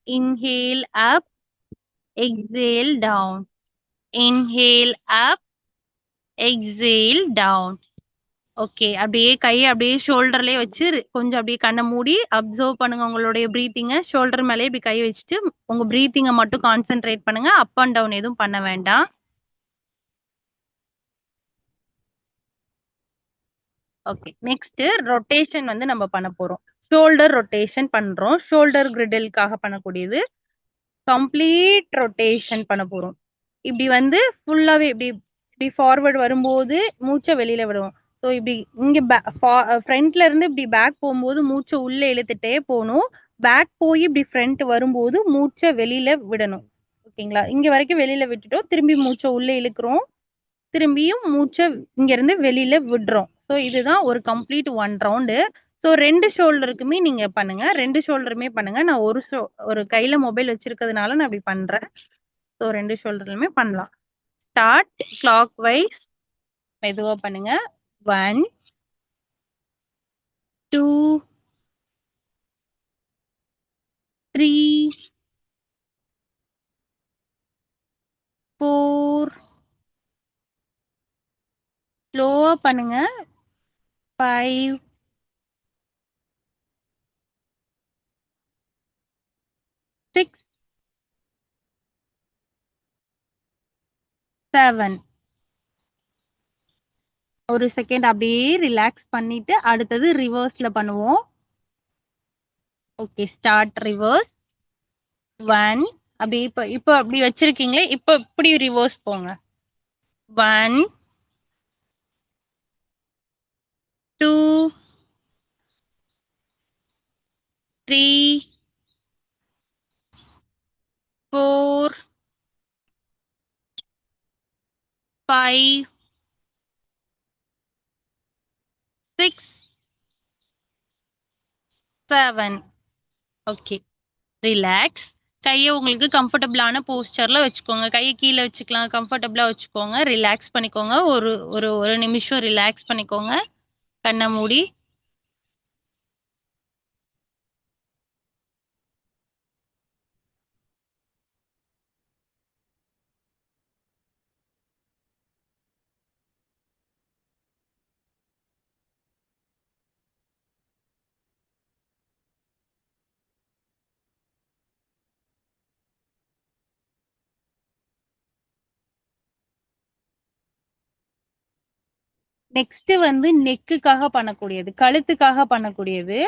Inhale up, exhale down. Inhale up, exhale down. Okay. அப்படியே கையை அப்படியே ஷோல்டர்லயே வச்சு கொஞ்சம் அப்படியே கண்ணை மூடி observe பண்ணுங்க உங்களுடைய பிரீத்திங்கை. ஷோல்டர் மேலே இப்படி கை வச்சுட்டு உங்க பிரீத்திங்கை மட்டும் கான்சென்ட்ரேட் பண்ணுங்க. அப் அண்ட் டவுன் எதுவும் பண்ண வேண்டாம். ஓகே. நெக்ஸ்ட் ரொட்டேஷன் வந்து நம்ம பண்ண போறோம். ஷோல்டர் ரொட்டேஷன் பண்றோம். ஷோல்டர் கிரிடலுக்காக பண்ணக்கூடியது. கம்ப்ளீட் ரொட்டேஷன் பண்ண போறோம். இப்படி வந்து ஃபுல்லாவே இப்படி இப்படி ஃபார்வர்ட் வரும்போது மூச்சை வெளியில விடுவோம். ஸோ இப்படி இங்க ஃப்ரண்ட்ல இருந்து இப்படி பேக் போகும்போது மூச்சை உள்ள இழுத்துட்டே போகணும். பேக் போய் இப்படி ஃப்ரண்ட் வரும்போது மூச்சை வெளியில விடணும். ஓகேங்களா? இங்க வரைக்கும் வெளியில விட்டுட்டோம். திரும்பி மூச்சை உள்ள இழுக்கிறோம். திரும்பியும் மூச்சை இங்க இருந்து வெளியில விடுறோம். ஸோ இதுதான் ஒரு கம்ப்ளீட் 1 ரவுண்டு. ஸோ 2 ஷோல்டருக்குமே நீங்க பண்ணுங்க. 2 ஷோல்டருமே பண்ணுங்க. நான் ஒரு கையில மொபைல் வச்சிருக்கிறதுனால நான் இப்படி பண்றேன். ஸோ 2 ஷோல்டர்லுமே பண்ணலாம். ஸ்டார்ட். கிளாக் வைஸ் மெதுவா பண்ணுங்க. 1 2 3 4 ஸ்லோவா பண்ணுங்க. 5 6 7. ஒரு செகண்ட் அப்படியே ரிலாக்ஸ் பண்ணிட்டு அடுத்தது ரிவர்ஸ்ல பண்ணுவோம். Okay, start reverse. 1 அப்படி இப்போ அப்படி வச்சிருக்கீங்களே, இப்போ இப்படி ரிவர்ஸ் போங்க. 1 2 3 4 5 6 7. Okay, relax. கையை உங்களுக்கு கம்ஃபர்டபுளான போஸ்டர்ல வச்சுக்கோங்க. கையை கீழே வச்சுக்கலாம், கம்ஃபர்டபுளா வச்சுக்கோங்க. ரிலாக்ஸ் பண்ணிக்கோங்க. ஒரு ஒரு ஒரு நிமிஷம் ரிலாக்ஸ் பண்ணிக்கோங்க. கண்ணை மூடி. நெக்ஸ்ட் வந்து நெக்குக்காக பண்ணக்கூடியது, கழுத்துக்காக பண்ணக்கூடியது.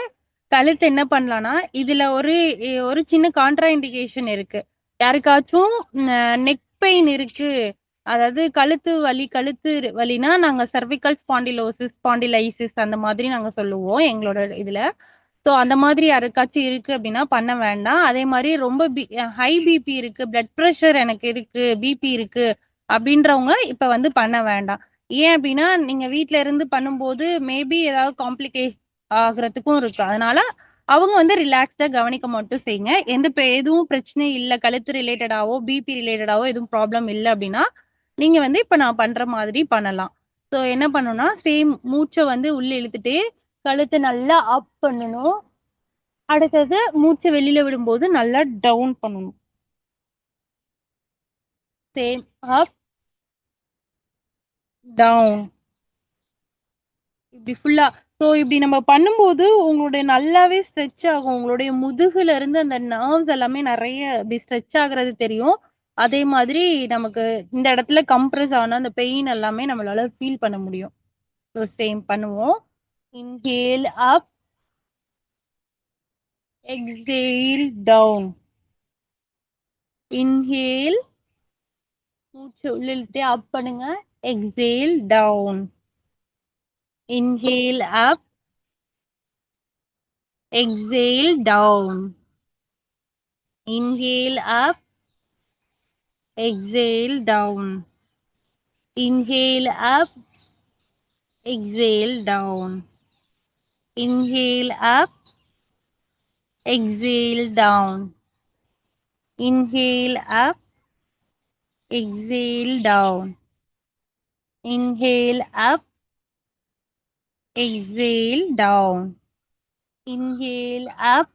கழுத்து என்ன பண்ணலாம்னா, இதுல ஒரு ஒரு சின்ன கான்ட்ரா இண்டிகேஷன் இருக்கு. யாருக்காச்சும் நெக் பெயின் இருக்கு, அதாவது கழுத்து வலி, கழுத்து வலினா நாங்க சர்விக்கல் ஸ்பாண்டிலோசிஸ், ஸ்பாண்டிலைசிஸ் அந்த மாதிரி நாங்க சொல்லுவோம் எங்களோட இதுல. ஸோ அந்த மாதிரி யாருக்காச்சும் இருக்கு அப்படின்னா பண்ண வேண்டாம். அதே மாதிரி ரொம்ப ஹை பிபி இருக்கு, பிளட் ப்ரெஷர் எனக்கு இருக்கு, பிபி இருக்கு அப்படின்றவங்க இப்ப வந்து பண்ண வேண்டாம். ஏன் அப்படின்னா நீங்க வீட்ல இருந்து பண்ணும்போது மேபி ஏதாவது காம்ப்ளிகேஷன் ஆகுறதுக்கும் இருக்கு. அதனால அவங்க வந்து ரிலாக்ஸ்டா கவனிக்க மட்டும் செய்யுங்க. எதுவும் பிரச்சனை இல்லை, கழுத்து ரிலேட்டடாவோ பிபி ரிலேட்டடாவோ எதுவும் ப்ராப்ளம் இல்லை அப்படின்னா நீங்க வந்து இப்ப நான் பண்ற மாதிரி பண்ணலாம். ஸோ என்ன பண்ணணும்னா, சேம் மூச்சை வந்து உள்ள இழுத்துட்டே கழுத்தை நல்லா அப் பண்ணணும். அடுத்தது மூச்சை வெளியில விடும்போது நல்லா டவுன் பண்ணணும். சேம் அப் டவுன், இப்படி ஃபுல்லா. ஸோ இப்படி நம்ம பண்ணும்போது உங்களுடைய நல்லாவே ஸ்ட்ரெச் ஆகும். உங்களுடைய முதுகுல இருந்து அந்த நர்வ்ஸ் எல்லாமே நிறைய இப்படி ஸ்ட்ரெச் ஆகுறது தெரியும். அதே மாதிரி நமக்கு இந்த இடத்துல கம்ப்ரஸ் ஆன அந்த பெயின் எல்லாமே நம்மளால ஃபீல் பண்ண முடியும். ஸோ சேம் பண்ணுவோம். Inhale up, exhale down. Inhale, மூச்சு உள்ள இழுத்து அப் பண்ணுங்க. Exhale down. Inhale up, exhale down. Inhale up, exhale down. Inhale up, exhale down. Inhale up, exhale down. Inhale up, exhale down. Inhale up, exhale down. Inhale up,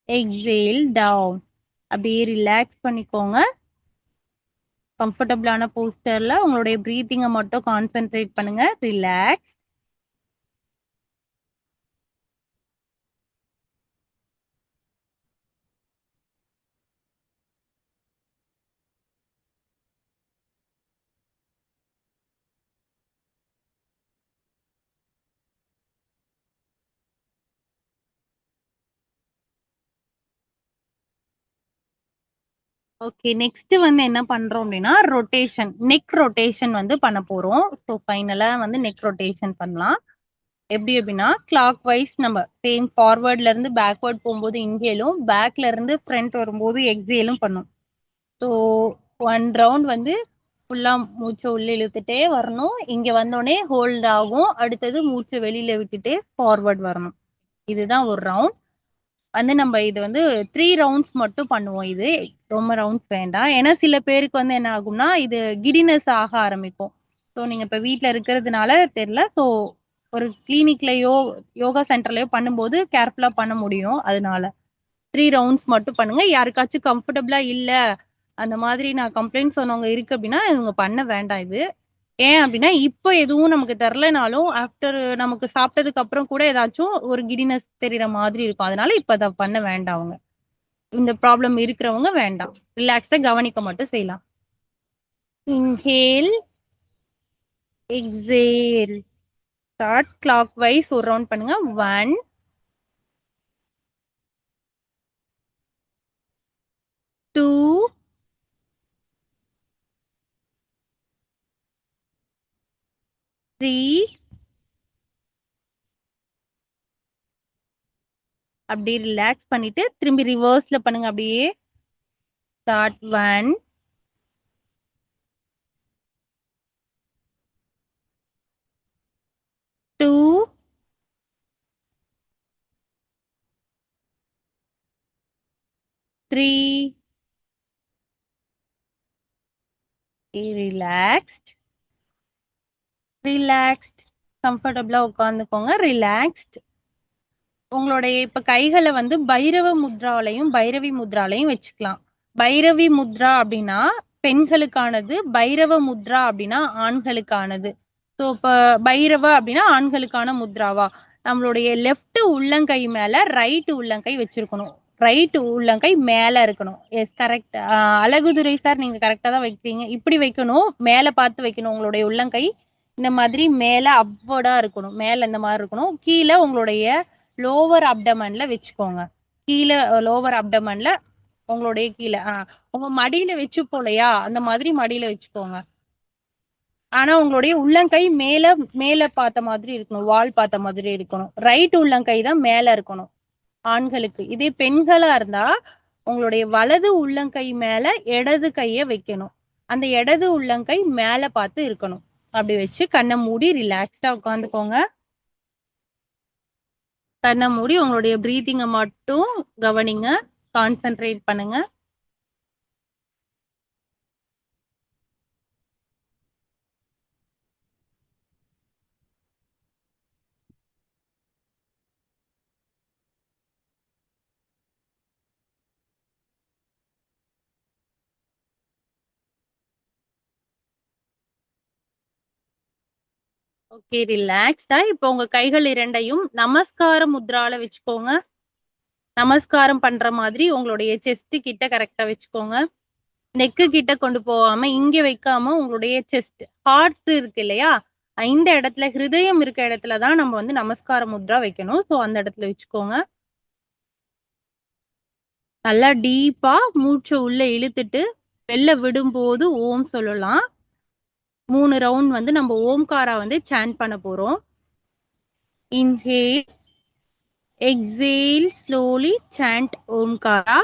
exhale down. அப்படியே relax பண்ணிக்கோங்க. கம்ஃபர்டபுளான போஸ்டர்ல உங்களுடைய பிரீத்திங்கை மட்டும் concentrate பண்ணுங்க. Relax. Okay, next வந்து என்ன பண்றோம் அப்படின்னா ரொட்டேஷன், நெக் ரொட்டேஷன் வந்து பண்ண போறோம். ஸோ ஃபைனலா வந்து நெக் ரொட்டேஷன் பண்ணலாம். எப்படி அப்படின்னா கிளாக் வைஸ் நம்ம சேம் ஃபார்வர்ட்ல இருந்து பேக்வர்ட் போகும்போது இன்ஹேலும், பேக்ல இருந்து ஃப்ரண்ட் வரும்போது எக்ஸேலும் பண்ணும். ஸோ 1 ரவுண்ட் வந்து ஃபுல்லா மூச்சை உள்ள இழுத்துட்டே வரணும். இங்க வந்தோடனே ஹோல்ட் ஆகும். அடுத்தது மூச்சை வெளியில விட்டுட்டு ஃபார்வர்ட் வரணும். இதுதான் ஒரு ரவுண்ட். வந்து நம்ம இது வந்து 3 ரவுண்ட்ஸ் மட்டும் பண்ணுவோம். இது ரொம்ப ரவுண்ட்ஸ் வேண்டாம். ஏன்னா சில பேருக்கு வந்து என்ன ஆகும்னா இது கிடினஸ் ஆக ஆரம்பிக்கும். ஸோ நீங்க இப்ப வீட்ல இருக்கிறதுனால தெரியல. ஸோ ஒரு கிளினிக்லயோ யோகா சென்டர்லயோ பண்ணும்போது கேர்ஃபுல்லா பண்ண முடியும். அதனால 3 ரவுண்ட்ஸ் மட்டும் பண்ணுங்க. யாருக்காச்சும் கம்ஃபர்டபுளா இல்ல, அந்த மாதிரி நான் கம்ப்ளைண்ட் சொன்னவங்க இருக்கு அப்படின்னா இவங்க பண்ண வேண்டாம் இது. ஏன் அப்படின்னா இப்போ எதுவும் நமக்கு தெரிலனாலும் ஆஃப்டர் நமக்கு சாப்பிட்டதுக்கு அப்புறம் கூட ஏதாச்சும் ஒரு கிடினஸ் தெரியற மாதிரி இருக்கும். அதனால இப்ப அதை பண்ண வேண்டாம். அவங்க இந்த ப்ராப்ளம் இருக்கிறவங்க வேண்டாம். ரிலாக்ஸ்டா கவனிக்க மட்டும் செய்யலாம். Inhale, exhale. Start clockwise ஒரு ரவுண்ட் பண்ணுங்க. 1 2 3 அப்படியே ரிலாக்ஸ் பண்ணிட்டு திரும்பி ரிவர்ஸ்ல பண்ணுங்க. அப்படியே ஸ்டார்ட் 1 2 3 ரிலாக்ஸ்ட் ரிலாக்ஸ்ட். கம்ஃபர்டபுளா உட்காந்துக்கோங்க. ரிலாக்ஸ்ட். உங்களுடைய இப்ப கைகளை வந்து பைரவ முத்ராலையும் பைரவி முத்ராலையும் வச்சுக்கலாம். பைரவி முத்ரா அப்படின்னா பெண்களுக்கானது, பைரவ முத்ரா அப்படின்னா ஆண்களுக்கானது. ஸோ இப்ப பைரவ அப்படின்னா ஆண்களுக்கான முத்ராவா, நம்மளுடைய லெஃப்ட் உள்ளங்கை மேல ரைட் உள்ளங்கை வச்சிருக்கணும். ரைட் உள்ளங்கை மேல இருக்கணும். Yes correct. அழகுதுரை சார், நீங்க கரெக்டா தான் வைக்கிறீங்க. இப்படி வைக்கணும், மேல பார்த்து வைக்கணும். உங்களுடைய உள்ளங்கை இந்த மாதிரி மேல அப்வர்டா இருக்கணும். மேல இந்த மாதிரி இருக்கணும். கீழே உங்களுடைய லோவர் அப்டமன்ல வச்சுக்கோங்க. கீழே லோவர் அப்டமன்ல உங்களுடைய கீழே உங்க மடியில வச்சு போலையா அந்த மாதிரி மடியில வச்சுக்கோங்க. ஆனா உங்களுடைய உள்ளங்கை மேல மேல பார்த்த மாதிரி இருக்கணும். வால் பார்த்த மாதிரி இருக்கணும். ரைட் உள்ளங்கை தான் மேல இருக்கணும் ஆண்களுக்கு. இதே பெண்களா இருந்தா உங்களுடைய வலது உள்ளங்கை மேல இடது கைய வைக்கணும். அந்த இடது உள்ளங்கை மேல பார்த்து இருக்கணும். அப்படி வச்சு கண்ணை மூடி ரிலாக்ஸ்டா உட்காந்துக்கோங்க. கண்ணை மூடி உங்களுடைய பிரீத்திங்கை மட்டும் கவனிங்க. கான்சென்ட்ரேட் பண்ணுங்க. ஓகே, ரிலாக்ஸ்டா இப்போ உங்க கைகள் இரண்டையும் நமஸ்கார முத்ரால வச்சுக்கோங்க. நமஸ்காரம் பண்ற மாதிரி உங்களுடைய செஸ்ட் கிட்ட கரெக்டா வச்சுக்கோங்க. நெக்கு கிட்ட கொண்டு போகாம இங்க வைக்காம உங்களுடைய செஸ்ட் ஹார்ட் இருக்கு இல்லையா, இந்த இடத்துல ஹிருதயம் இருக்க இடத்துலதான் நம்ம வந்து நமஸ்கார முத்ரா வைக்கணும். ஸோ அந்த இடத்துல வச்சுக்கோங்க. நல்லா டீப்பா மூச்சை உள்ள இழுத்துட்டு வெளில விடும்போது ஓம் சொல்லலாம். 3 ரவுண்ட் வந்து நம்ம ஓம்காரா வந்து சாண்ட் பண்ண போறோம். Inhale, exhale, slowly chant Omkara.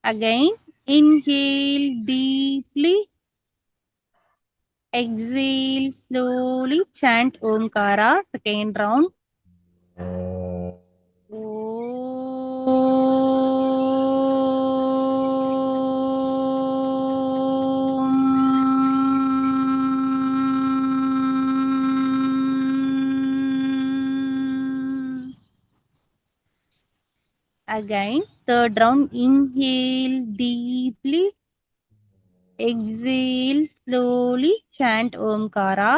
Again, inhale deeply, exhale slowly, chant Omkara. Second round. Again, third round. Inhale deeply, exhale slowly, chant Omkara.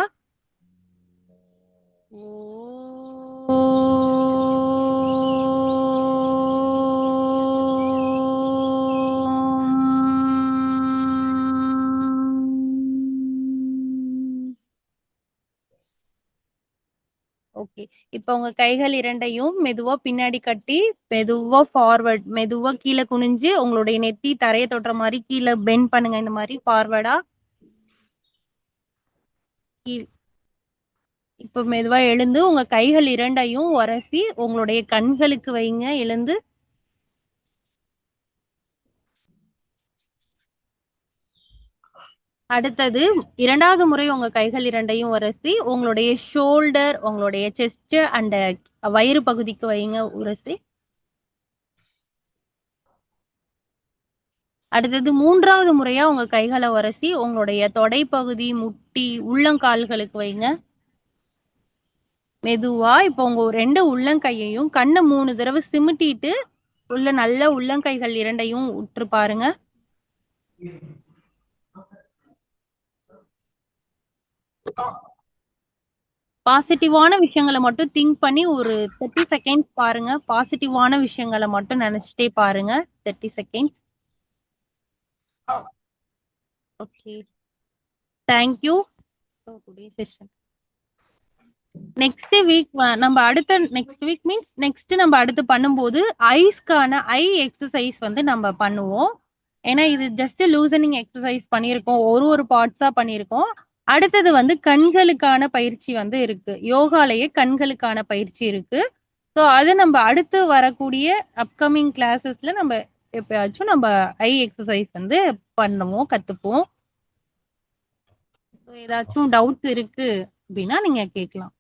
Okay, இப்போ உங்க கைகள் இரண்டையும் மெதுவா பின்னாடி கட்டி மெதுவா ஃபார்வர்ட், மெதுவா கீழே குனிஞ்சு உங்களுடைய நெத்தி தரையை தொடுற மாதிரி கீழே பெண்ட் பண்ணுங்க. இந்த மாதிரி ஃபார்வர்டா. இப்போ மெதுவா எழுந்து உங்க கைகள் இரண்டையும் உரசி உங்களுடைய கண்களுக்கு வைங்க. எழுந்து அடுத்தது இரண்டாவது முறை உங்க கைகள் இரண்டையும் உரசி உங்களுடைய ஷோல்டர், உங்களுடைய செஸ்ட் அண்ட் வயிறு பகுதிக்கு வைங்க உரசி. அடுத்தது 3வது முறையா உங்க கைகளை உரசி உங்களுடைய தொடைப்பகுதி, முட்டி, உள்ளங்கால்களுக்கு வைங்க. மெதுவா இப்போ உங்க 2 உள்ளங்கையையும் கண்ணை 3 தடவை சிமிட்டிட்டு உள்ள நல்ல உள்ளங்கைகள் 2யும் உற்று பாருங்க. பாசிட்டிவான விஷயங்களை மட்டும் திங்க் பண்ணி ஒரு 30 செகண்ட்ஸ் பாருங்க. பாசிட்டிவான விஷயங்களை மட்டும் நினைச்சிட்டே பாருங்க 30 seconds. Okay, thank you. Next week நம்ம நெக்ஸ்ட் வீக் மீன்ஸ் நெக்ஸ்ட் நம்ம அடுத்து பண்ணும்போது ஐஸ்க்கான ஐ எக்ஸசைஸ் வந்து நம்ம பண்ணுவோம். ஏன்னா இது ஜஸ்ட் லூசனிங் எக்ஸசைஸ் பண்ணியிருக்கோம், ஒரு பார்ட்ஸா பண்ணியிருக்கோம். அடுத்தது வந்து கண்களுக்கான பயிற்சி வந்து இருக்கு, யோகாலேயே கண்களுக்கான பயிற்சி இருக்கு. ஸோ அது நம்ம அடுத்து வரக்கூடிய அப்கமிங் கிளாஸஸ்ல நம்ம எப்பயாச்சும் நம்ம ஐ எக்ஸசைஸ் வந்து பண்ணுவோம், கத்துப்போம். ஏதாச்சும் டவுட்ஸ் இருக்கு அப்படின்னா நீங்க கேட்கலாம்.